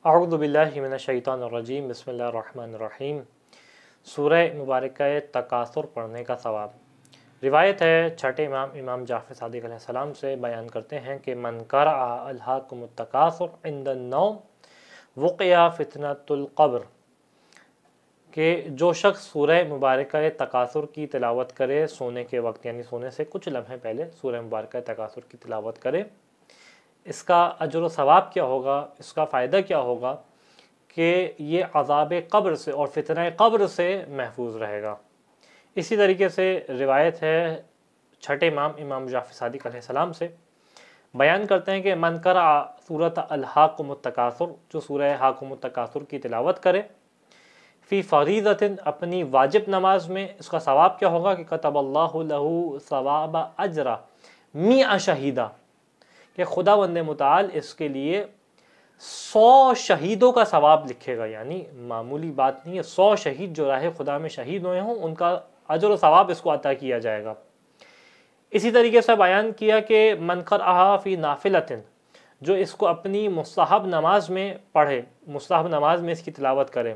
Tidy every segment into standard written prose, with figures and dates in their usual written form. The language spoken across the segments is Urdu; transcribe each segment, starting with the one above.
اعوذ باللہ من الشیطان الرجیم، بسم اللہ الرحمن الرحیم۔ سورہ مبارکہ تکاثر پڑھنے کا ثواب۔ روایت ہے چھٹے امام جعفر صادق علیہ السلام سے، بیان کرتے ہیں کہ من قرأ الہاکم التکاثر عند النوم وقع فتنۃ القبر، کہ جو شخص سورہ مبارکہ تکاثر کی تلاوت کرے سونے کے وقت، یعنی سونے سے کچھ لمحے پہلے سورہ مبارکہ تکاثر کی تلاوت کرے، اس کا اجر و ثواب کیا ہوگا، اس کا فائدہ کیا ہوگا کہ یہ عذاب قبر سے اور فتنہ قبر سے محفوظ رہے گا۔ اسی طریقے سے روایت ہے چھٹے امام جعفر صادق علیہ السلام سے، بیان کرتے ہیں کہ من قرأ سورۃ الہاکم التکاثر، جو سورہ ہاکم التکاثر کی تلاوت کرے فی فریضۃ، اپنی واجب نماز میں، اس کا ثواب کیا ہوگا کہ کتب اللہ لہ ثواب اجر 100 شہیدہ، کہ خداوند متعال اس کے لیے 100 شہیدوں کا ثواب لکھے گا۔ یعنی معمولی بات نہیں ہے، 100 شہید جو راہ خدا میں شہید ہوئے ہوں ان کا اجر و ثواب اس کو عطا کیا جائے گا۔ اسی طریقے سے بیان کیا کہ من قرأھا فی نافلۃ، جو اس کو اپنی مستحب نماز میں پڑھے، مستحب نماز میں اس کی تلاوت کرے،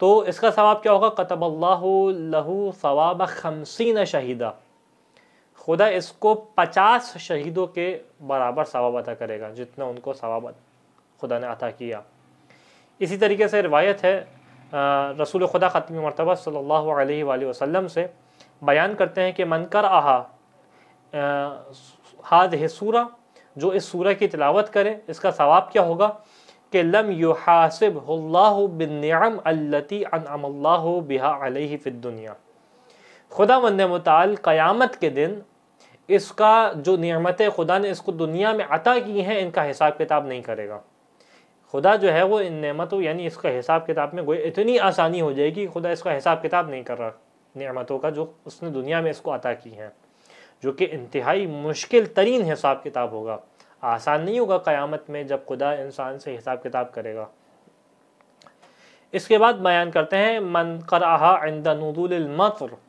تو اس کا ثواب کیا ہوگا، کتب اللہ لہ ثواب 50 شہیدہ، خدا اس کو 50 شہیدوں کے برابر ثواب عطا کرے گا، جتنا ان کو ثواب خدا نے عطا کیا۔ اسی طریقے سے روایت ہے رسول خدا ختم مرتبہ صلی اللہ علیہ وآلہ وسلم سے، بیان کرتے ہیں کہ من قرأھا ہذہ سورہ، جو اس سورہ کی تلاوت کرے، اس کا ثواب کیا ہوگا کہ لم یحاسبہ اللہ بالنعم التی انعم اللہ بہا علیہ فی الدنیا، خداوند متعال قیامت کے دن اس کا جو نعمتیں خدا نے اس کو دنیا میں عطا کی ہیں ان کا حساب کتاب نہیں کرے گا۔ خدا جو ہے وہ ان نعمتوں، یعنی اس کا حساب کتاب میں اتنی آسانی ہو جائے گی، خدا اس کا حساب کتاب نہیں کر رہا نعمتوں کا جو اس نے دنیا میں اس کو عطا کی ہیں، جو کہ انتہائی مشکل ترین حساب کتاب ہوگا۔ آسان نہیں ہوگا قیامت میں جب خدا انسان سے حساب کتاب کرے گا۔ اس کے بعد بیان کرتے ہیں من قرأھا عند نزول المطر،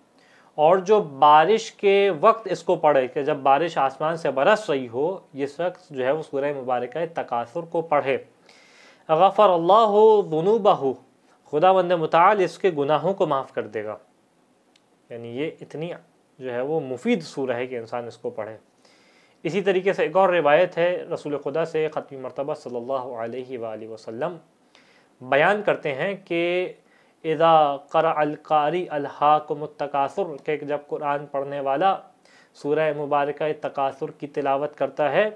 اور جو بارش کے وقت اس کو پڑھے، کہ جب بارش آسمان سے برس رہی ہو، یہ شخص جو ہے وہ سورہ مبارکہ تکاثر کو پڑھے، غفر اللہ ذنوبہ، خداوند متعال اس کے گناہوں کو معاف کر دے گا۔ یعنی یہ اتنی جو ہے وہ مفید سورہ ہے کہ انسان اس کو پڑھے۔ اسی طریقے سے ایک اور روایت ہے رسول خدا سے ختم مرتبہ صلی اللہ علیہ وآلہ وسلم، بیان کرتے ہیں کہ اذا قرأ القاری الہاکم التکاثر، کہ جب قرآن پڑھنے والا سورہ مبارکہ تکاثر کی تلاوت کرتا ہے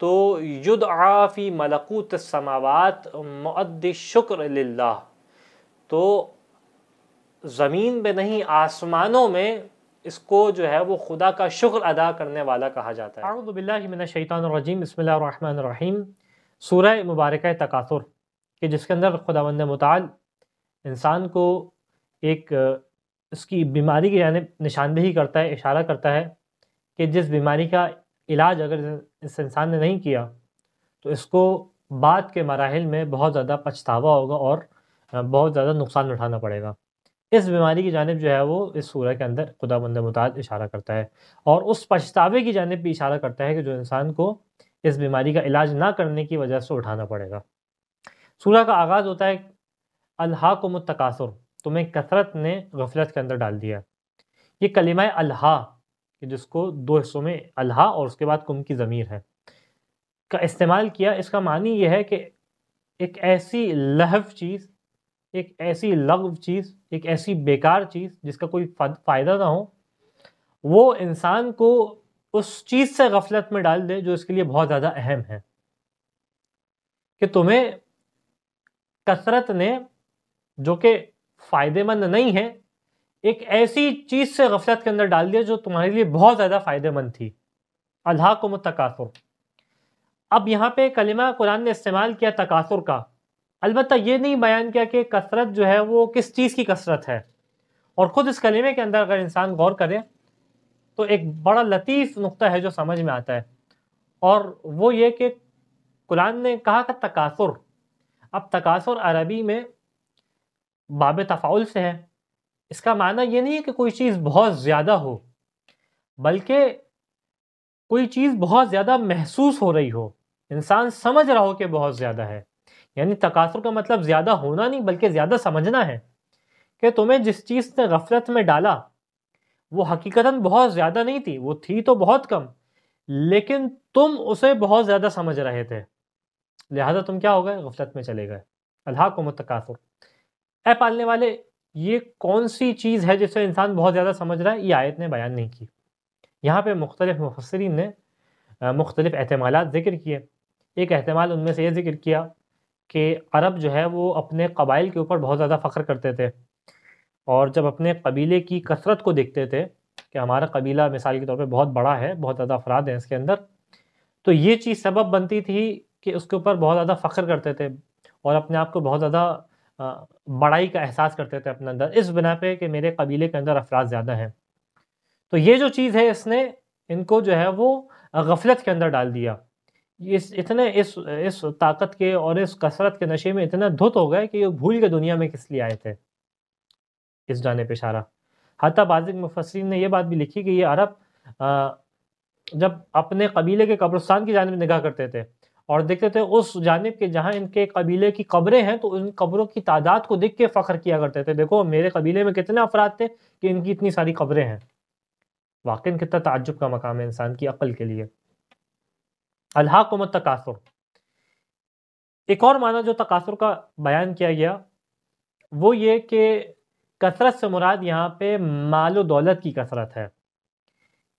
تو یدعا فی ملکوت السماوات مؤدی الشکر للہ، تو زمین میں نہیں آسمانوں میں اس کو جو ہے وہ خدا کا شکر ادا کرنے والا کہا جاتا ہے۔ اعوذ باللہ من الشیطان الرجیم، بسم اللہ الرحمن الرحیم۔ سورہ مبارکہ تکاثر، کہ جس کے اندر خداوند متعال انسان کو ایک اس کی بیماری کی جانب نشاندہی کرتا ہے، اشارہ کرتا ہے کہ جس بیماری کا علاج اگر اس انسان نے نہیں کیا تو اس کو بعد کے مراحل میں بہت زیادہ پچھتاوا ہوگا اور بہت زیادہ نقصان اٹھانا پڑے گا۔ اس بیماری کی جانب جو ہے وہ اس سورہ کے اندر خداوند متعال اشارہ کرتا ہے، اور اس پچھتاوے کی جانب بھی اشارہ کرتا ہے کہ جو انسان کو اس بیماری کا علاج نہ کرنے کی وجہ سے اٹھانا پڑے گا۔ سورہ کا آغاز ہوتا ہے الہاکم التکاثر، تمہیں کثرت نے غفلت کے اندر ڈال دیا۔ یہ کلمہ الہا، کہ جس کو دو حصوں میں الہا اور اس کے بعد کم کی ضمیر ہے کا استعمال کیا، اس کا معنی یہ ہے کہ ایک ایسی لہو چیز، ایک ایسی لغو چیز، ایک ایسی بیکار چیز جس کا کوئی فائدہ نہ ہو، وہ انسان کو اس چیز سے غفلت میں ڈال دے جو اس کے لیے بہت زیادہ اہم ہے۔ کہ تمہیں کثرت نے، جو کہ فائدہ مند نہیں ہے، ایک ایسی چیز سے غفلت کے اندر ڈال دیا جو تمہارے لیے بہت زیادہ فائدہ مند تھی۔ الہاکم التکاثر۔ اب یہاں پہ کلمہ قرآن نے استعمال کیا تکاثر کا، البتہ یہ نہیں بیان کیا کہ کثرت جو ہے وہ کس چیز کی کثرت ہے، اور خود اس کلمے کے اندر اگر انسان غور کرے تو ایک بڑا لطیف نقطہ ہے جو سمجھ میں آتا ہے، اور وہ یہ کہ قرآن نے کہا کہ تکاثر۔ اب تکاثر عربی میں باب تفاعل سے ہے، اس کا معنی یہ نہیں ہے کہ کوئی چیز بہت زیادہ ہو، بلکہ کوئی چیز بہت زیادہ محسوس ہو رہی ہو، انسان سمجھ رہا ہو کہ بہت زیادہ ہے، یعنی تکاثر کا مطلب زیادہ ہونا نہیں بلکہ زیادہ سمجھنا ہے کہ تمہیں جس چیز نے غفلت میں ڈالا وہ حقیقتاً بہت زیادہ نہیں تھی، وہ تھی تو بہت کم، لیکن تم اسے بہت زیادہ سمجھ رہے تھے، لہذا تم کیا ہو گئے؟ غفلت میں چلے گئے۔ الہاکم التکاثر، اے پالنے والے یہ کون سی چیز ہے جسے انسان بہت زیادہ سمجھ رہا ہے؟ یہ آیت نے بیان نہیں کی۔ یہاں پہ مختلف مفسرین نے مختلف احتمالات ذکر کیے۔ ایک احتمال ان میں سے یہ ذکر کیا کہ عرب جو ہے وہ اپنے قبائل کے اوپر بہت زیادہ فخر کرتے تھے، اور جب اپنے قبیلے کی کثرت کو دیکھتے تھے کہ ہمارا قبیلہ مثال کے طور پہ بہت بڑا ہے، بہت زیادہ افراد ہیں اس کے اندر، تو یہ چیز سبب بنتی تھی کہ اس کے اوپر بہت زیادہ فخر کرتے تھے اور اپنے آپ کو بہت زیادہ بڑائی کا احساس کرتے تھے اپنے اندر، اس بنا پہ کہ میرے قبیلے کے اندر افراد زیادہ ہیں۔ تو یہ جو چیز ہے اس نے ان کو جو ہے وہ غفلت کے اندر ڈال دیا، اس طاقت کے اور اس کثرت کے نشے میں اتنا دھت ہو گئے کہ یہ بھول کے دنیا میں کس لیے آئے تھے، اس جانب اشارہ۔ حتیٰ بعض مفسرین نے یہ بات بھی لکھی کہ یہ عرب جب اپنے قبیلے کے قبرستان کی جانب نگاہ کرتے تھے اور دیکھتے تھے اس جانب کے جہاں ان کے قبیلے کی قبریں ہیں، تو ان قبروں کی تعداد کو دیکھ کے فخر کیا کرتے تھے، دیکھو میرے قبیلے میں کتنے افراد تھے کہ ان کی اتنی ساری قبریں ہیں۔ واقعاً کتنا تعجب کا مقام ہے انسان کی عقل کے لیے۔ الہاکم التکاثر، ایک اور معنی جو تکاثر کا بیان کیا گیا وہ یہ کہ کثرت سے مراد یہاں پہ مال و دولت کی کثرت ہے،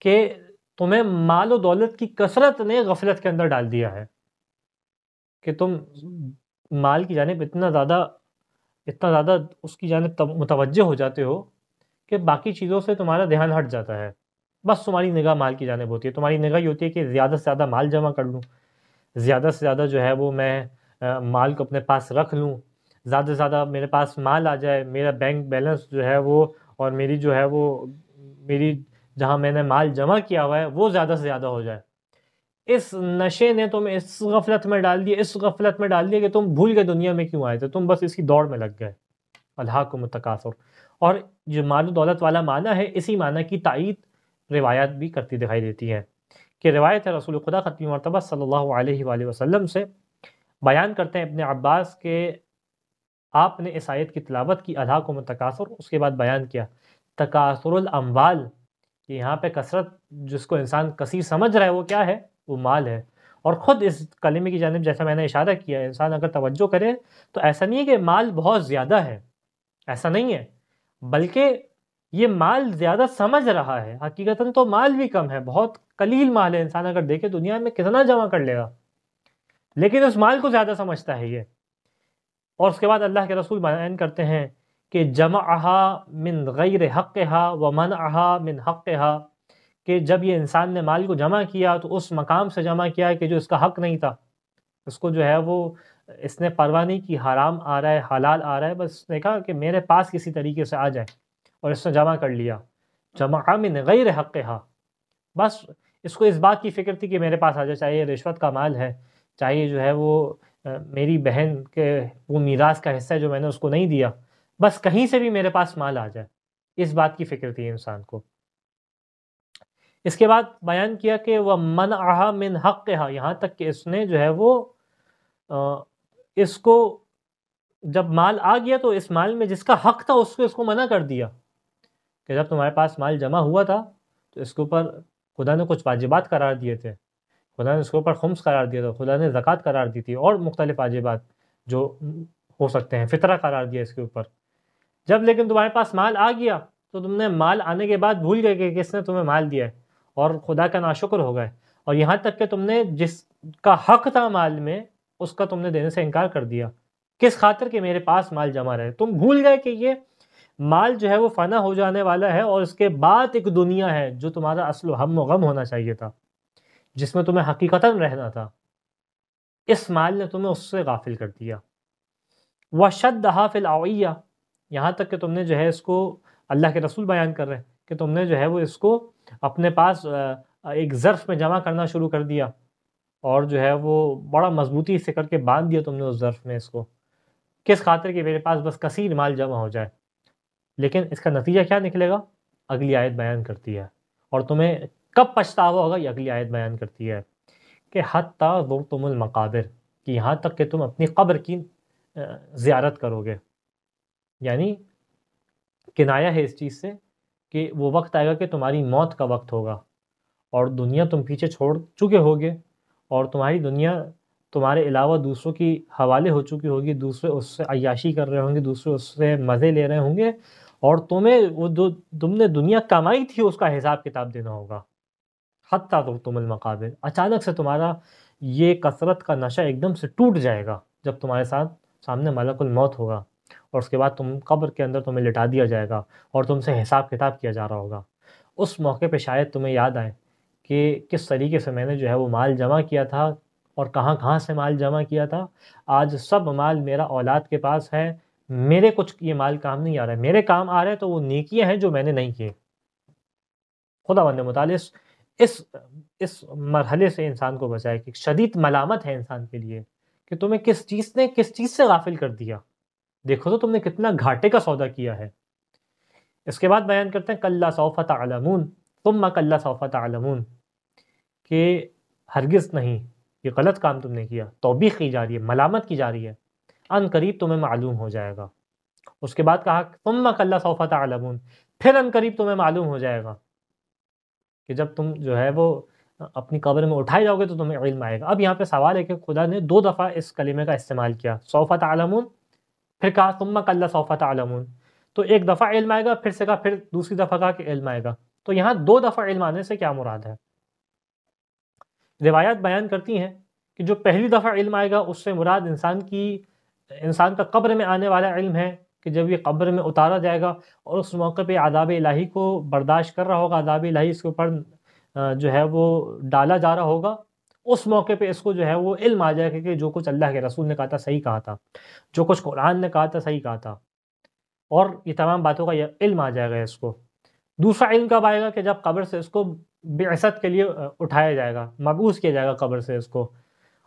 کہ تمہیں مال و دولت کی کثرت نے غفلت کے اندر ڈال دیا ہے کہ تم مال کی جانب اتنا زیادہ اس کی جانب متوجہ ہو جاتے ہو کہ باقی چیزوں سے تمہارا دھیان ہٹ جاتا ہے، بس تمہاری نگاہ مال کی جانب ہوتی ہے، تمہاری نگاہ یہ ہوتی ہے کہ زیادہ سے زیادہ مال جمع کر لوں، زیادہ سے زیادہ جو ہے وہ میں مال کو اپنے پاس رکھ لوں، زیادہ سے زیادہ میرے پاس مال آ جائے، میرا بینک بیلنس جو ہے وہ اور میری جو ہے وہ میری جہاں میں نے مال جمع کیا ہوا ہے وہ زیادہ سے زیادہ ہو جائے۔ اس نشے نے تمہیں اس غفلت میں ڈال دیا کہ تم بھول گئے دنیا میں کیوں آئے تھے، تم بس اسی دوڑ میں لگ گئے۔ الہاکم التکاثر، اور جو مال و دولت والا معنی ہے اسی معنی کی تائید روایات بھی کرتی دکھائی دیتی ہے، کہ روایت ہے رسول خدا ختم مرتبہ صلی اللہ علیہ وآلہ وسلم سے بیان کرتے ہیں ابن عباس کہ آپ نے اس آیت کی تلاوت کی الہاکم التکاثر، اس کے بعد بیان کیا تکاثر الاموال، کہ یہاں پہ کثرت جس کو انسان کثیر سمجھ رہا ہے وہ کیا ہے؟ وہ مال ہے۔ اور خود اس کلمے کی جانب جیسا میں نے اشارہ کیا ہے، انسان اگر توجہ کرے تو ایسا نہیں ہے کہ مال بہت زیادہ ہے، ایسا نہیں ہے، بلکہ یہ مال زیادہ سمجھ رہا ہے، حقیقتاً تو مال بھی کم ہے، بہت قلیل مال ہے، انسان اگر دیکھے دنیا میں کتنا جمع کر لے گا، لیکن اس مال کو زیادہ سمجھتا ہے یہ۔ اور اس کے بعد اللہ کے رسول بیان کرتے ہیں کہ جمعها من غیر حقها ومنعها من حقها، کہ جب یہ انسان نے مال کو جمع کیا تو اس مقام سے جمع کیا کہ جو اس کا حق نہیں تھا، اس کو جو ہے وہ اس نے پرواہ نہیں کی، حرام آ رہا ہے حلال آ رہا ہے، بس اس نے کہا کہ میرے پاس کسی طریقے سے آ جائے، اور اس نے جمع کر لیا۔ جمع من غیر حقها، بس اس کو اس بات کی فکر تھی کہ میرے پاس آ جائے، چاہے یہ رشوت کا مال ہے، چاہے جو ہے وہ میری بہن کے وہ میراث کا حصہ ہے جو میں نے اس کو نہیں دیا، بس کہیں سے بھی میرے پاس مال آ جائے، اس بات کی فکر تھی انسان کو۔ اس کے بعد بیان کیا کہ وہ وَمَنْعَهَا مِنْ حَقِّهَا، یہاں تک کہ اس نے جو ہے وہ اس کو جب مال آ گیا تو اس مال میں جس کا حق تھا اس کو منع کر دیا، کہ جب تمہارے پاس مال جمع ہوا تھا تو اس کے اوپر خدا نے کچھ واجبات قرار دیے تھے، خدا نے اس کے اوپر خمس قرار دیا تھا، خدا نے زکوٰۃ قرار دی تھی اور مختلف واجبات جو ہو سکتے ہیں، فطرہ قرار دیا اس کے اوپر۔ جب لیکن تمہارے پاس مال آ گیا تو تم نے مال آنے کے بعد بھول گئے کہ کس نے تمہیں مال دیا ہے، اور خدا کا ناشکر ہو گئے، اور یہاں تک کہ تم نے جس کا حق تھا مال میں اس کا تم نے دینے سے انکار کر دیا، کس خاطر کہ میرے پاس مال جمع رہے۔ تم بھول گئے کہ یہ مال جو ہے وہ فنا ہو جانے والا ہے، اور اس کے بعد ایک دنیا ہے جو تمہارا اصل و ہم و غم ہونا چاہیے تھا، جس میں تمہیں حقیقتاً رہنا تھا، اس مال نے تمہیں اس سے غافل کر دیا۔ وَشَدَّهَا فِي الْعَوِيَّةِ، یہاں تک کہ تم نے جو ہے اس کو، اللہ کے رسول بیان کر رہے ہیں کہ تم نے جو ہے وہ اس کو اپنے پاس ایک ظرف میں جمع کرنا شروع کر دیا، اور جو ہے وہ بڑا مضبوطی سے کر کے باندھ دیا تم نے اس ظرف میں اس کو، کس خاطر کہ میرے پاس بس کثیر مال جمع ہو جائے۔ لیکن اس کا نتیجہ کیا نکلے گا؟ اگلی آیت بیان کرتی ہے، اور تمہیں کب پچھتاوا ہوگا یہ اگلی آیت بیان کرتی ہے، کہ حتیٰ زرتم المقابر، کہ یہاں تک کہ تم اپنی قبر کی زیارت کرو گے. یعنی کنایا ہے اس چیز سے کہ وہ وقت آئے گا کہ تمہاری موت کا وقت ہوگا اور دنیا تم پیچھے چھوڑ چکے ہوگے اور تمہاری دنیا تمہارے علاوہ دوسروں کی حوالے ہو چکی ہوگی، دوسرے اس سے عیاشی کر رہے ہوں گے، دوسرے اس سے مزے لے رہے ہوں گے، اور تمہیں وہ جو تم نے دنیا کمائی تھی اس کا حساب کتاب دینا ہوگا. حتیٰ تم المقابر، اچانک سے تمہارا یہ کثرت کا نشہ ایک دم سے ٹوٹ جائے گا جب تمہارے ساتھ سامنے ملک الموت ہوگا، اور اس کے بعد تم قبر کے اندر تمہیں لٹا دیا جائے گا اور تم سے حساب کتاب کیا جا رہا ہوگا. اس موقع پہ شاید تمہیں یاد آئے کہ کس طریقے سے میں نے جو ہے وہ مال جمع کیا تھا اور کہاں کہاں سے مال جمع کیا تھا. آج سب مال میرا اولاد کے پاس ہے، میرے کچھ یہ مال کام نہیں آ رہا ہے. میرے کام آ رہے ہیں تو وہ نیکیاں ہیں جو میں نے نہیں کی. خدا بند متعالی اس مرحلے سے انسان کو بچائے کہ شدید ملامت ہے انسان کے لیے کہ تمہیں کس چیز سے غافل کر دیا. دیکھو تو تم نے کتنا گھاٹے کا سودا کیا ہے. اس کے بعد بیان کرتے ہیں کلا سوف تعلمون ثم کلا سوف تعلمون، کہ ہرگز نہیں، یہ غلط کام تم نے کیا، توبیخ کی جا رہی ہے، ملامت کی جا رہی ہے، ان قریب تمہیں معلوم ہو جائے گا. اس کے بعد کہا ثم کلا سوف تعلمون، پھر ان قریب تمہیں معلوم ہو جائے گا کہ جب تم جو ہے وہ اپنی قبر میں اٹھائے جاؤ گے تو تمہیں علم آئے گا. اب یہاں پہ سوال ہے کہ خدا نے 2 دفعہ اس کلمے کا استعمال کیا، سوف تعلمون، پھر کہا ثم کلا سوف تعلمون. تو ایک دفعہ علم آئے گا، پھر سے کہا، پھر دوسری دفعہ کہا کہ علم آئے گا. تو یہاں 2 دفعہ علم آنے سے کیا مراد ہے؟ روایات بیان کرتی ہیں کہ جو پہلی دفعہ علم آئے گا اس سے مراد انسان کا قبر میں آنے والا علم ہے کہ جب یہ قبر میں اتارا جائے گا اور اس موقع پہ عذاب الہی کو برداشت کر رہا ہوگا، عذاب الہی اس کے اوپر جو ہے وہ ڈالا جا رہا ہوگا، اس موقع پہ اس کو جو ہے وہ علم آ جائے گا کہ جو کچھ اللہ کے رسول نے کہا تھا صحیح کہا تھا، جو کچھ قرآن نے کہا تھا صحیح کہا تھا، اور یہ تمام باتوں کا یہ علم آ جائے گا اس کو. دوسرا علم کب آئے گا؟ کہ جب قبر سے اس کو بعثت کے لیے اٹھایا جائے گا، مبعوث کیا جائے گا قبر سے اس کو،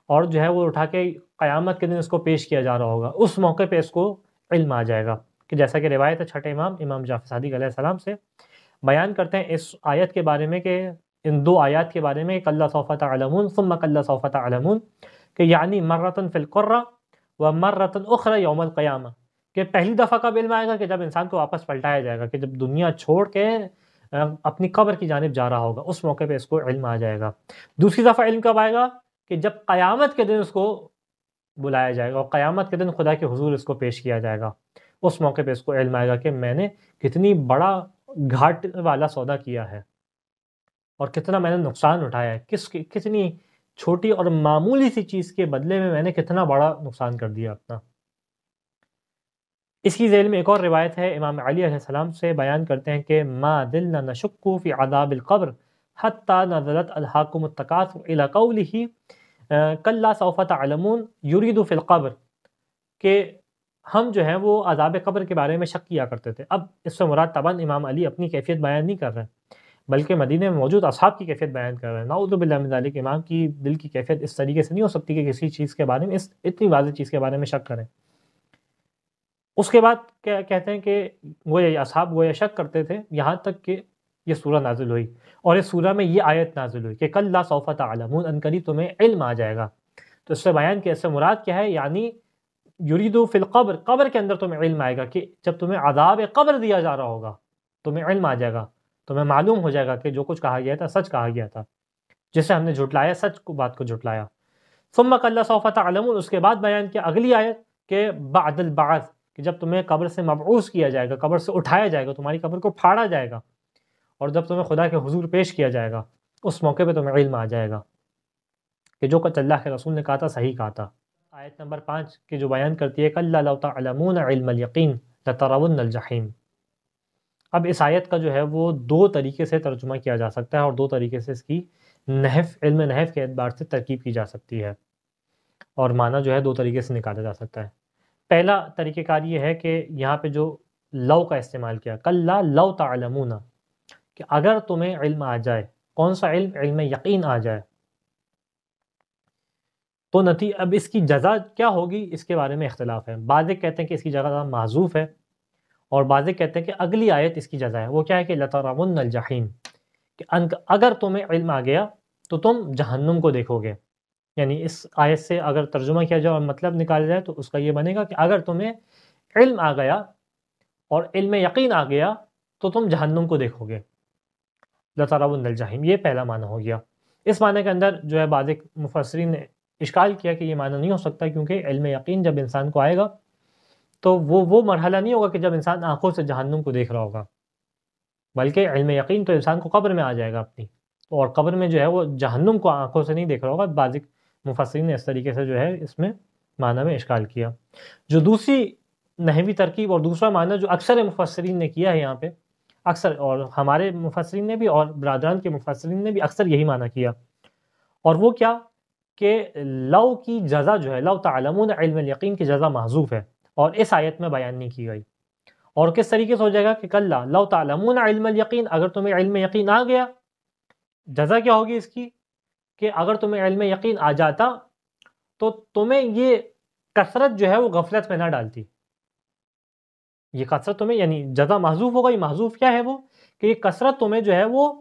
اور جو ہے وہ اٹھا کے قیامت کے دن اس کو پیش کیا جا رہا ہوگا. اس موقع پہ اس کو علم آ جائے گا کہ جیسا کہ روایت ہے چھٹے امام جعفر صادق علیہ السلام سے بیان کرتے ہیں اس آیت کے بارے میں، کہ ان 2 آیات کے بارے میں، کلا سوف تعلمون ثم کلا سوف تعلمون، کہ یعنی مرتن فی القرہ و مرتن اخرى یوم القیامہ، کہ پہلی دفعہ کب علم آئے گا؟ کہ جب انسان کو واپس پلٹایا جائے گا، کہ جب دنیا چھوڑ کے اپنی قبر کی جانب جا رہا ہوگا، اس موقع پہ اس کو علم آ جائے گا. دوسری دفعہ علم کب آئے گا؟ کہ جب قیامت کے دن اس کو بلایا جائے گا اور قیامت کے دن خدا کے حضور اس کو پیش کیا جائے گا. اس موقع پہ اس کو علم آئے گا کہ میں نے کتنی بڑا گھاٹ والا سودا کیا ہے اور کتنا میں نے نقصان اٹھایا ہے، کتنی چھوٹی اور معمولی سی چیز کے بدلے میں نے کتنا بڑا نقصان کر دیا اپنا. اس کی ذیل میں ایک اور روایت ہے، امام علی علیہ السلام سے بیان کرتے ہیں کہ ما دلنا نشک فی عذاب القبر حتی نزلت الہاکم التکاثر الی قولہ کلا سوف تعلمون یرید فی القبر، کہ ہم جو ہیں وہ عذاب قبر کے بارے میں شک کیا کرتے تھے. اب اس سے مراد طبعاً امام علی اپنی کیفیت بیان نہیں کر رہے ہیں بلکہ مدینہ میں موجود اصحاب کی کیفیت بیان کر رہے ہیں. نعوذ باللہ من ذالک، امام کی دل کی کیفیت اس طریقے سے نہیں ہو سکتی کہ کسی چیز کے بارے میں اتنی واضح چیز کے بارے میں شک کریں. اس کے بعد کیا کہتے ہیں کہ گویا اصحاب گویا شک کرتے تھے یہاں تک کہ یہ سورہ نازل ہوئی، اور اس سورہ میں یہ آیت نازل ہوئی کہ کلا سوف تعلمون، ان قریب تمہیں علم آ جائے گا. تو اس سے بیان کہ اس سے مراد کیا ہے؟ یعنی یریدو فی القبر، قبر کے اندر تمہیں علم آئے گا کہ جب تمہیں عذاب قبر دیا جا رہا ہوگا تمہیں علم آ جائے گا، تمہیں معلوم ہو جائے گا کہ جو کچھ کہا گیا تھا سچ کہا گیا تھا، جسے ہم نے جھٹلایا، سچ کو بات کو جھٹلایا. ثم کلا سوف تعلمون، اس کے بعد بیان کیا اگلی آیت کہ بعد البعث، کہ جب تمہیں قبر سے مبعوث کیا جائے گا، قبر سے اٹھایا جائے گا، تمہاری قبر کو پھاڑا جائے گا، اور جب تمہیں خدا کے حضور پیش کیا جائے گا اس موقع پہ تمہیں علم آ جائے گا کہ جو کچھ اللہ کے رسول نے کہا تھا صحیح کہا تھا. آیت نمبر 5 کی جو بیان کرتی ہے کلا لو تعلمون علم الیقین لترون الجحیم. اب اس آیت کا جو ہے وہ 2 طریقے سے ترجمہ کیا جا سکتا ہے اور 2 طریقے سے اس کی علم نحو کے اعتبار سے ترکیب کی جا سکتی ہے، اور معنی جو ہے 2 طریقے سے نکالا جا سکتا ہے. پہلا طریقہ کار یہ ہے کہ یہاں پہ جو لو کا استعمال کیا، کلا لو تعلمون، کہ اگر تمہیں علم آ جائے. کون سا علم؟ علم یقین آ جائے. تو اب اس کی جزا کیا ہوگی اس کے بارے میں اختلاف ہے. بعض کہتے ہیں کہ اس کی جگہ محذوف ہے، اور بعض کہتے ہیں کہ اگلی آیت اس کی جزا ہے. وہ کیا ہے کہ لترون الجحیم، کہ اگر تمہیں علم آ گیا تو تم جہنم کو دیکھو گے. یعنی اس آیت سے اگر ترجمہ کیا جائے اور مطلب نکالا جائے تو اس کا یہ بنے گا کہ اگر تمہیں علم آ گیا اور علم یقین آ گیا تو تم جہنم کو دیکھو گے، لَتَرَوُنَّ الْجَحِيمَ، یہ پہلا معنی ہو گیا۔ اس معنی کے اندر جو ہے بعض مفسرین نے اشکال کیا کہ یہ معنی نہیں ہو سکتا، کیونکہ علم یقین جب انسان کو آئے گا تو وہ مرحلہ نہیں ہوگا کہ جب انسان آنکھوں سے جہنم کو دیکھ رہا ہوگا، بلکہ علم یقین تو انسان کو قبر میں آ جائے گا اپنی، اور قبر میں جو ہے وہ جہنم کو آنکھوں سے نہیں دیکھ رہا ہوگا۔ بعض مفسرین نے اس طریقے سے جو ہے اس میں معنی میں اشکال کیا۔ جو دوسری نحوی ترکیب اور دوسرا معنی جو اکثر مفسرین نے کیا ہے یہاں پہ، اکثر، اور ہمارے مفسرین نے بھی اور برادران کے مفسرین نے بھی اکثر یہی معنی کیا، اور وہ کیا کہ لو کی جزا جو ہے، لو تعلمون علم الیقین کی جزا محذوف ہے اور اس آیت میں بیان نہیں کی گئی۔ اور کس طریقے سے ہو جائے گا کہ کلا لو تعلمون علم الیقین، اگر تمہیں علم یقین آ گیا، جزا کیا ہوگی اس کی کہ اگر تمہیں علم یقین آ جاتا تو تمہیں یہ کثرت جو ہے وہ غفلت میں نہ ڈالتی۔ یہ کثرت تمہیں، یعنی جزا محذوف ہوگا، یہ محذوف کیا ہے وہ کہ یہ کثرت تمہیں جو ہے وہ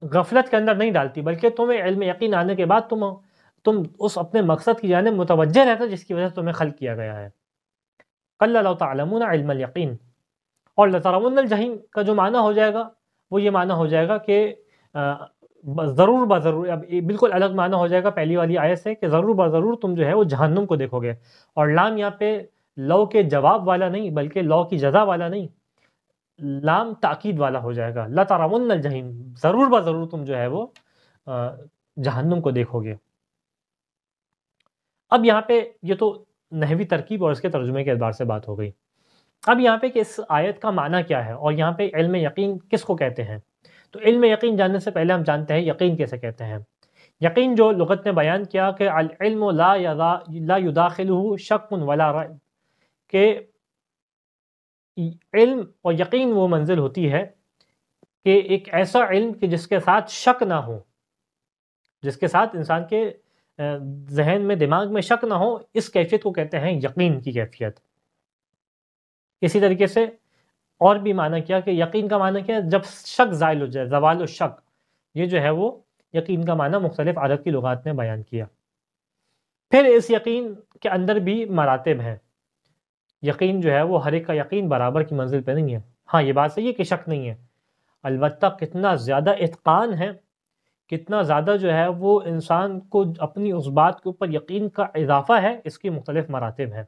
غفلت کے اندر نہیں ڈالتی، بلکہ تمہیں علم یقین آنے کے بعد تم اس اپنے مقصد کی جانب متوجہ رہتا جس کی وجہ سے تمہیں خلق کیا گیا ہے۔ کلا لو تعلمون علم الیقین۔ اور لترون الجحیم کا جو معنی ہو جائے گا وہ یہ معنی ہو جائے گا کہ ضرور بضرور، اب بالکل الگ معنی ہو جائے گا پہلی والی آیت سے کہ ضرور بضرور تم جو ہے وہ جہنم کو دیکھو گے، اور لام یہاں پہ لو کے جواب والا نہیں بلکہ لو کی جزا والا نہیں، لام تاکید والا ہو جائے گا، لترون الجحیم، ضرور بضرور تم جو ہے وہ جہنم کو دیکھو گے۔ اب یہاں پہ یہ تو نحوی ترکیب اور اس کے ترجمے کے اعتبار سے بات ہو گئی۔ اب یہاں پہ کہ اس آیت کا معنی کیا ہے اور یہاں پہ علم یقین کس کو کہتے ہیں، تو علم یقین جاننے سے پہلے ہم جانتے ہیں یقین کیسے کہتے ہیں۔ یقین جو لغت نے بیان کیا کہ العلم لا يداخلہ شک ولا ریب، کہ علم اور یقین وہ منزل ہوتی ہے کہ ایک ایسا علم کہ جس کے ساتھ شک نہ ہو، جس کے ساتھ انسان کے ذہن میں، دماغ میں شک نہ ہو، اس کیفیت کو کہتے ہیں یقین کی کیفیت۔ اسی طریقے سے اور بھی معنی کیا کہ یقین کا معنی کیا ہے، جب شک زائل ہو جائے، زوال الشک، یہ جو ہے وہ یقین کا معنی مختلف عرب کی لغات نے بیان کیا۔ پھر اس یقین کے اندر بھی مراتب ہیں۔ یقین جو ہے وہ ہر ایک کا یقین برابر کی منزل پہ نہیں ہے۔ ہاں یہ بات صحیح ہے کہ شک نہیں ہے، البتہ کتنا زیادہ اتقان ہے، کتنا زیادہ جو ہے وہ انسان کو اپنی اس بات کے اوپر یقین کا اضافہ ہے، اس کی مختلف مراتب ہیں۔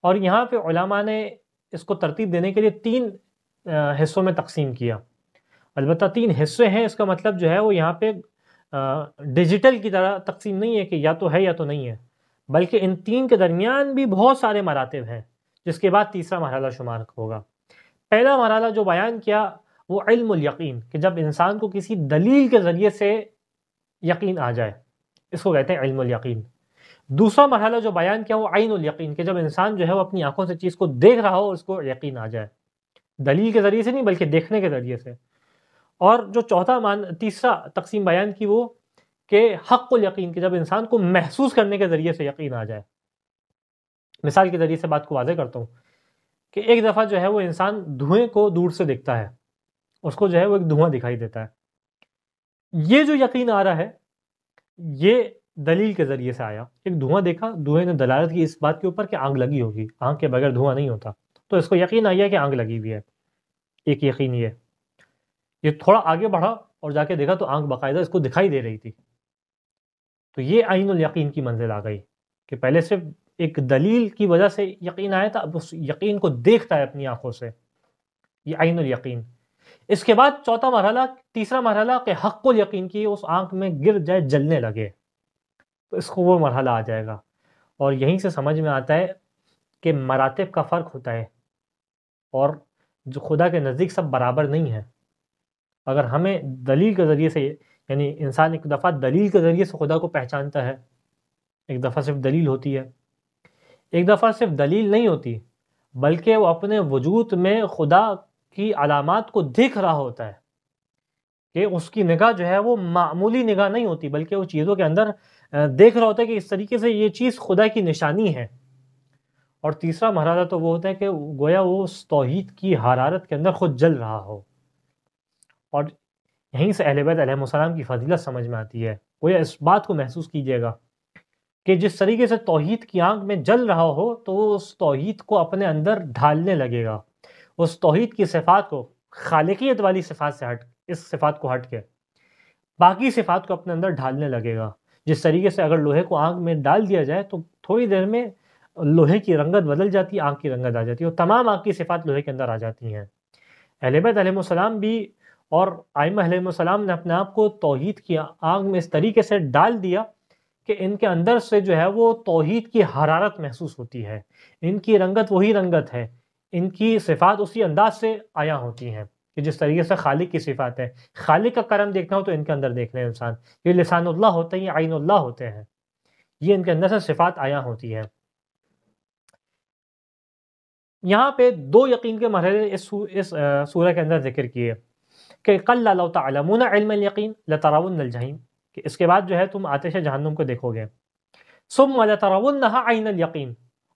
اور یہاں پہ علماء نے اس کو ترتیب دینے کے لیے 3 حصوں میں تقسیم کیا۔ البتہ 3 حصے ہیں، اس کا مطلب جو ہے وہ یہاں پہ ڈیجیٹل کی طرح تقسیم نہیں ہے کہ یا تو ہے یا تو نہیں ہے، بلکہ ان 3 کے درمیان بھی بہت سارے مراتب ہیں، جس کے بعد تیسرا مرحلہ شمار ہوگا۔ پہلا مرحلہ جو بیان کیا وہ علم الیقین، کہ جب انسان کو کسی دلیل کے ذریعے سے یقین آ جائے، اس کو کہتے ہیں علم الیقین۔ دوسرا مرحلہ جو بیان کیا وہ عین الیقین، کہ جب انسان جو ہے وہ اپنی آنکھوں سے چیز کو دیکھ رہا ہو، اس کو یقین آ جائے، دلیل کے ذریعے سے نہیں بلکہ دیکھنے کے ذریعے سے۔ اور جو تیسرا تقسیم بیان کی وہ کہ حق الیقین، کہ جب انسان کو محسوس کرنے کے ذریعے سے یقین آ جائے۔ مثال کے ذریعے سے بات کو واضح کرتا ہوں کہ ایک دفعہ جو ہے وہ انسان دھوئیں کو دور سے دیکھتا ہے، اس کو جو ہے وہ ایک دھواں دکھائی دیتا ہے، یہ جو یقین آ رہا ہے یہ دلیل کے ذریعے سے آیا۔ ایک دھواں دیکھا، دھوئیں نے دلالت کی اس بات کے اوپر کہ آگ لگی ہوگی، آگ کے بغیر دھواں نہیں ہوتا، تو اس کو یقین آیا کہ آگ لگی ہوئی ہے۔ ایک یقین یہ تھوڑا آگے بڑھا اور جا کے دیکھا تو آگ باقاعدہ اس کو دکھائی دے رہی تھی، تو یہ عین الیقین کی منزل آ گئی کہ پہلے صرف ایک دلیل کی وجہ سے یقین آیا تھا، اب اس یقین کو دیکھتا ہے اپنی آنکھوں سے، یہ عین الیقین۔ اس کے بعد تیسرا مرحلہ کہ حق الیقین کی اس آنکھ میں گر جائے، جلنے لگے، تو اس کو وہ مرحلہ آ جائے گا۔ اور یہیں سے سمجھ میں آتا ہے کہ مراتب کا فرق ہوتا ہے اور جو خدا کے نزدیک سب برابر نہیں ہے۔ اگر ہمیں دلیل کے ذریعے سے، یعنی انسان ایک دفعہ دلیل کے ذریعے سے خدا کو پہچانتا ہے، ایک دفعہ صرف دلیل ہوتی ہے، ایک دفعہ صرف دلیل نہیں ہوتی بلکہ وہ اپنے وجود میں خدا کی علامات کو دیکھ رہا ہوتا ہے، کہ اس کی نگاہ جو ہے وہ معمولی نگاہ نہیں ہوتی بلکہ وہ چیزوں کے اندر دیکھ رہا ہوتا ہے کہ اس طریقے سے یہ چیز خدا کی نشانی ہے۔ اور تیسرا مرحلہ تو وہ ہوتا ہے کہ گویا وہ اس توحید کی حرارت کے اندر خود جل رہا ہو، اور یہیں سے اہل بیت علیہ السلام کی فضیلت سمجھ میں آتی ہے۔ گویا اس بات کو محسوس کیجیے گا کہ جس طریقے سے توحید کی آنکھ میں جل رہا ہو تو وہ اس توحید کو اپنے اندر ڈھالنے لگے گا، اس توحید کی صفات کو، خالقیت والی صفات سے اس صفات کو ہٹ کے باقی صفات کو اپنے اندر ڈھالنے لگے گا۔ جس طریقے سے اگر لوہے کو آنکھ میں ڈال دیا جائے تو تھوڑی دیر میں لوہے کی رنگت بدل جاتی ہے، آنکھ کی رنگت آ جاتی ہے، اور تمام آنکھ کی صفات لوہے کے اندر آ جاتی ہیں۔ اہل بیت علیہ السلام بھی اور ائمہ علیہ السلام نے اپنے آپ کو توحید کی آنکھ میں اس طریقے سے ڈال دیا کہ ان کے اندر سے جو ہے وہ توحید کی حرارت محسوس ہوتی ہے، ان کی رنگت وہی رنگت ہے، ان کی صفات اسی انداز سے آیا ہوتی ہیں کہ جس طریقے سے خالق کی صفات ہے۔ خالق کا کرم دیکھنا ہو تو ان کے اندر دیکھ لیں انسان، یہ لسان اللہ ہوتے ہیں، یہ عین اللہ ہوتے ہیں، یہ ان کے اندر سے صفات آیا ہوتی ہیں۔ یہاں پہ دو یقین کے مرحلے اس سورہ کے اندر ذکر کیے کہ کلا لو تعلمون علم الیقین لترون الجحیم، کہ اس کے بعد جو ہے تم آتش جہنم کو دیکھو گے، ثم لترونها عین الیقین،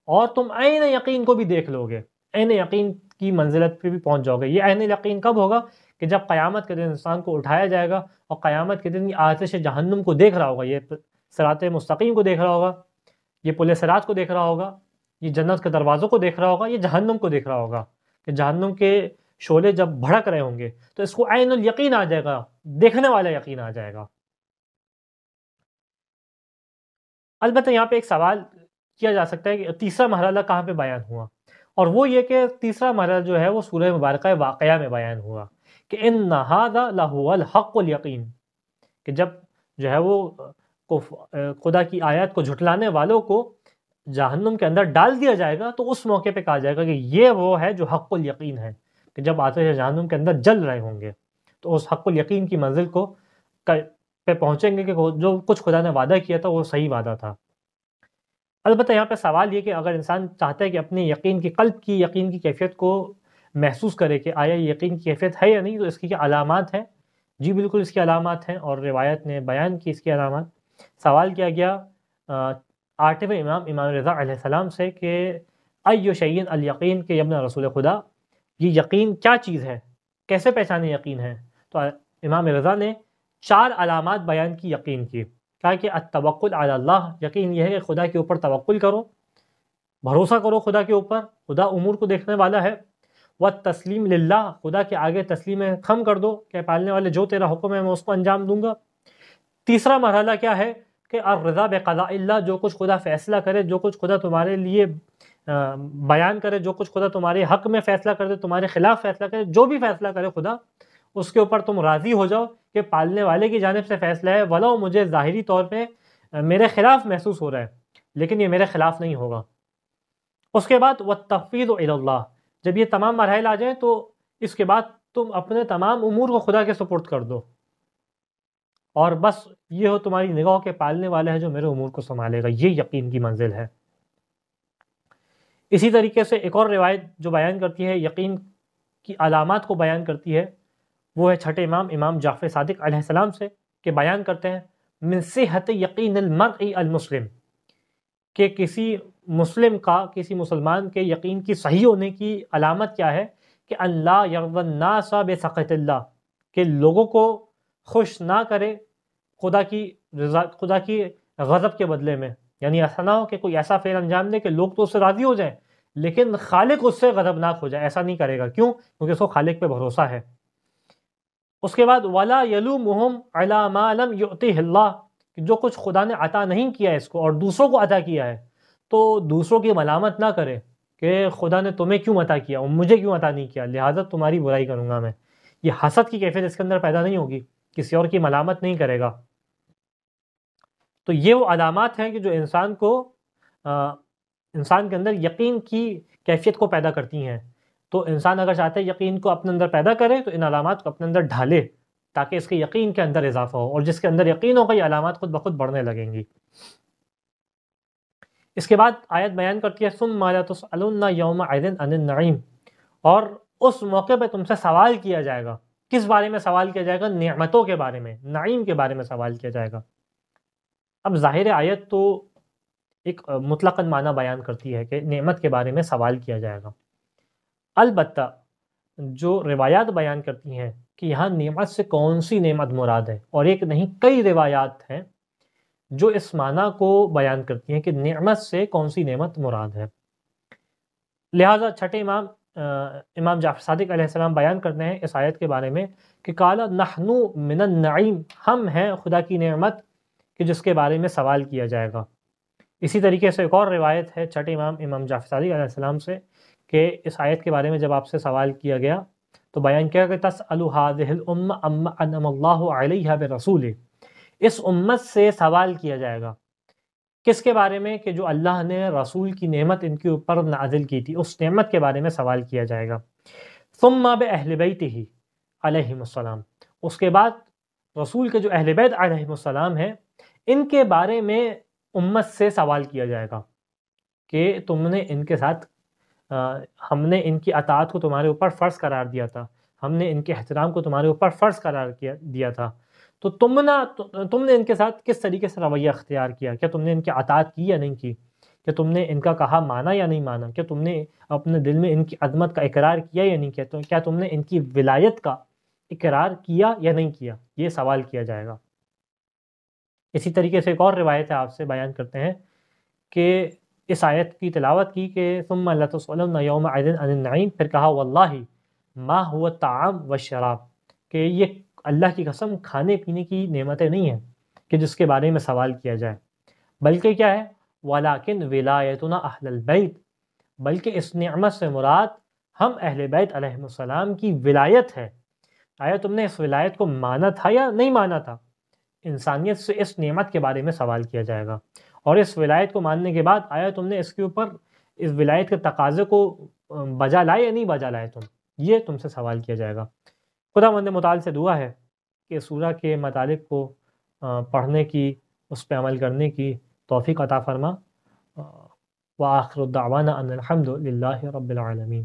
اور تم عین یقین کو بھی دیکھ لو گے، عین یقین کی منزلت پہ بھی پہنچ جاؤ گے۔ یہ عین یقین کب ہوگا؟ کہ جب قیامت کے دن انسان کو اٹھایا جائے گا اور قیامت کے دن یہ آتش جہنم کو دیکھ رہا ہوگا، یہ صراط مستقیم کو دیکھ رہا ہوگا، یہ پل صراط کو دیکھ رہا ہوگا، یہ جنت کے دروازوں کو دیکھ رہا ہوگا، یہ جہنم کو دیکھ رہا ہوگا کہ جہنم کے شعلے جب بھڑک رہے ہوں گے تو اس کو عین الیقین آ جائے گا، دیکھنے والا یقین آ جائے گا۔ البتہ یہاں پہ ایک سوال کیا جا سکتا ہے کہ تیسرا مرحلہ کہاں پہ بیان ہوا، اور وہ یہ کہ تیسرا مرحلہ جو ہے وہ سورہ مبارکہ واقعہ میں بیان ہوا کہ ان ھذا لہو الحق الیقین، کہ جب جو ہے وہ خدا کی آیات کو جھٹلانے والوں کو جہنم کے اندر ڈال دیا جائے گا تو اس موقع پہ کہا جائے گا کہ یہ وہ ہے جو حق الیقین ہے، کہ جب آتش جہنم کے اندر جل رہے ہوں گے تو اس حق الیقین کی منزل کو پہ پہنچیں گے کہ جو کچھ خدا نے وعدہ کیا تھا وہ صحیح وعدہ تھا۔ البتہ یہاں پہ سوال یہ کہ اگر انسان چاہتا ہے کہ اپنے یقین کی قلب کی یقین کی کیفیت کو محسوس کرے کہ آیا یقین کی کیفیت ہے یا نہیں، تو اس کی کیا علامات ہیں؟ جی بالکل اس کی علامات ہیں، اور روایت نے بیان کی اس کی علامات۔ سوال کیا گیا 8ویں امام رضا علیہ السلام سے کہ ایو شیئن الیقین، کہ ابن رسول خدا یہ یقین کیا چیز ہے، کیسے پہچانے یقین ہے؟ تو امام رضا نے 4 علامات بیان کی یقین کی، کہا کہ التوکل علی اللہ، یقین یہ ہے کہ خدا کے اوپر توکل کرو، بھروسہ کرو خدا کے اوپر، خدا امور کو دیکھنے والا ہے۔ والتسلیم للہ، خدا کے آگے تسلیم خم کر دو کہ پالنے والے جو تیرا حکم ہے میں اس کو انجام دوں گا۔ تیسرا مرحلہ کیا ہے کہ الرضا بقضاء اللہ، جو کچھ خدا فیصلہ کرے، جو کچھ خدا تمہارے لیے بیان کرے، جو کچھ خدا تمہارے حق میں فیصلہ کرے، تمہارے خلاف فیصلہ کرے، جو بھی فیصلہ کرے خدا، اس کے اوپر تم راضی ہو جاؤ کہ پالنے والے کی جانب سے فیصلہ ہے، ولو مجھے ظاہری طور پہ میرے خلاف محسوس ہو رہا ہے لیکن یہ میرے خلاف نہیں ہوگا۔ اس کے بعد والتفویض الی اللہ، جب یہ تمام مراحل آ جائیں تو اس کے بعد تم اپنے تمام امور کو خدا کے سپرد کر دو، اور بس یہ ہو تمہاری نگاہ کے پالنے والا ہے جو میرے امور کو سنبھالے گا، یہ یقین کی منزل ہے۔ اسی طریقے سے ایک اور روایت جو بیان کرتی ہے یقین کی علامات کو بیان کرتی ہے، وہ ہے چھٹے امام جعفر صادق علیہ السلام سے، کہ بیان کرتے ہیں من صحت یقین المرء المسلم، کہ کسی مسلم کا، کسی مسلمان کے یقین کی صحیح ہونے کی علامت کیا ہے کہ اللہ یرضی الناس بسخط اللہ، کہ لوگوں کو خوش نہ کرے خدا کی غضب کے بدلے میں، یعنی ایسا نہ ہو کہ کوئی ایسا فعل انجام دے کہ لوگ تو اس سے راضی ہو جائیں لیکن خالق اس سے غضبناک ہو جائے، ایسا نہیں کرے گا۔ کیوں؟ کیونکہ اس کو خالق پہ بھروسہ ہے۔ اس کے بعد ولا یلومہم علی ما لم یعطہ اللہ، جو کچھ خدا نے عطا نہیں کیا اس کو اور دوسروں کو عطا کیا ہے تو دوسروں کی ملامت نہ کرے کہ خدا نے تمہیں کیوں عطا کیا اور مجھے کیوں عطا نہیں کیا، لہٰذا تمہاری برائی کروں گا میں۔ یہ حسد کی کیفیت اس کے اندر پیدا نہیں ہوگی، کسی اور کی ملامت نہیں کرے گا۔ تو یہ وہ علامات ہیں کہ جو انسان کے اندر یقین کی کیفیت کو پیدا کرتی ہیں۔ تو انسان اگر چاہتا ہے یقین کو اپنے اندر پیدا کرے تو ان علامات کو اپنے اندر ڈھالے تاکہ اس کے یقین کے اندر اضافہ ہو، اور جس کے اندر یقین ہوگا یہ علامات خود بخود بڑھنے لگیں گی۔ اس کے بعد آیت بیان کرتی ہے ثم لا تسألن یومئذ عن النعیم، اور اس موقع پہ تم سے سوال کیا جائے گا۔ کس بارے میں سوال کیا جائے گا؟ نعمتوں کے بارے میں، نعیم کے بارے میں سوال کیا جائے گا۔ اب ظاہر آیت تو ایک مطلقاً معنی بیان کرتی ہے کہ نعمت کے بارے میں سوال کیا جائے گا، البتہ جو روایات بیان کرتی ہیں کہ یہاں نعمت سے کون سی نعمت مراد ہے، اور ایک نہیں کئی روایات ہیں جو اس معنی کو بیان کرتی ہیں کہ نعمت سے کون سی نعمت مراد ہے۔ لہٰذا چھٹے امام جعفر صادق علیہ السلام بیان کرتے ہیں اس آیت کے بارے میں کہ قال نحن من النعیم، ہم ہیں خدا کی نعمت کہ جس کے بارے میں سوال کیا جائے گا۔ اسی طریقے سے ایک اور روایت ہے چھٹے امام جعفر صادق علیہ السلام سے کہ اس آیت کے بارے میں جب آپ سے سوال کیا گیا تو بیان کیا کہ تسأل هذه الامة عما انعم اللہ علیہا برسولہ، اس امت سے سوال کیا جائے گا کس کے بارے میں کہ جو اللہ نے رسول کی نعمت ان کے اوپر نازل کی تھی، اس نعمت کے بارے میں سوال کیا جائے گا۔ ثم باہل بیتہ علیہم السلام، اس کے بعد رسول کے جو اہل بیت علیہم السلام ہیں ان کے بارے میں امت سے سوال کیا جائے گا کہ تم نے ان کے ساتھ ہم نے ان کی اطاعت کو تمہارے اوپر فرض قرار دیا تھا، ہم نے ان کے احترام کو تمہارے اوپر فرض قرار دیا تھا، تو تم نے ان کے ساتھ کس طریقے سے رویہ اختیار کیا؟ کیا تم نے ان کی اطاعت کی یا نہیں کی؟ کہ تم نے ان کا کہا مانا یا نہیں مانا؟ کیا تم نے اپنے دل میں ان کی عظمت کا اقرار کیا یا نہیں کیا؟ تو کیا تم نے ان کی ولایت کا اقرار کیا یا نہیں کیا؟ یہ سوال کیا جائے گا۔ اسی طریقے سے ایک اور روایت ہے آپ سے بیان کرتے ہیں کہ اس آیت کی تلاوت کی کہ ثم لتسألن یومئذ عن النعیم، پھر کہا واللہ ما هو الطعام والشراب، کہ یہ اللہ کی قسم کھانے پینے کی نعمتیں نہیں ہیں کہ جس کے بارے میں سوال کیا جائے، بلکہ کیا ہے ولیکن ولایتنا اہل البیت، بلکہ اس نعمت سے مراد ہم اہل بیت علیہ السلام کی ولایت ہے۔ آیا تم نے اس ولایت کو مانا تھا یا نہیں مانا تھا؟ انسانیت سے اس نعمت کے بارے میں سوال کیا جائے گا، اور اس ولایت کو ماننے کے بعد آیا تم نے اس کے اوپر اس ولایت کے تقاضے کو بجا لائے یا نہیں بجا لائے یہ تم سے سوال کیا جائے گا۔ خدا مند متعال سے دعا ہے کہ سورہ کے مطالب کو پڑھنے کی، اس پہ عمل کرنے کی توفیق عطا فرما۔ وآخر الدعوانا ان الحمد للہ رب العالمین۔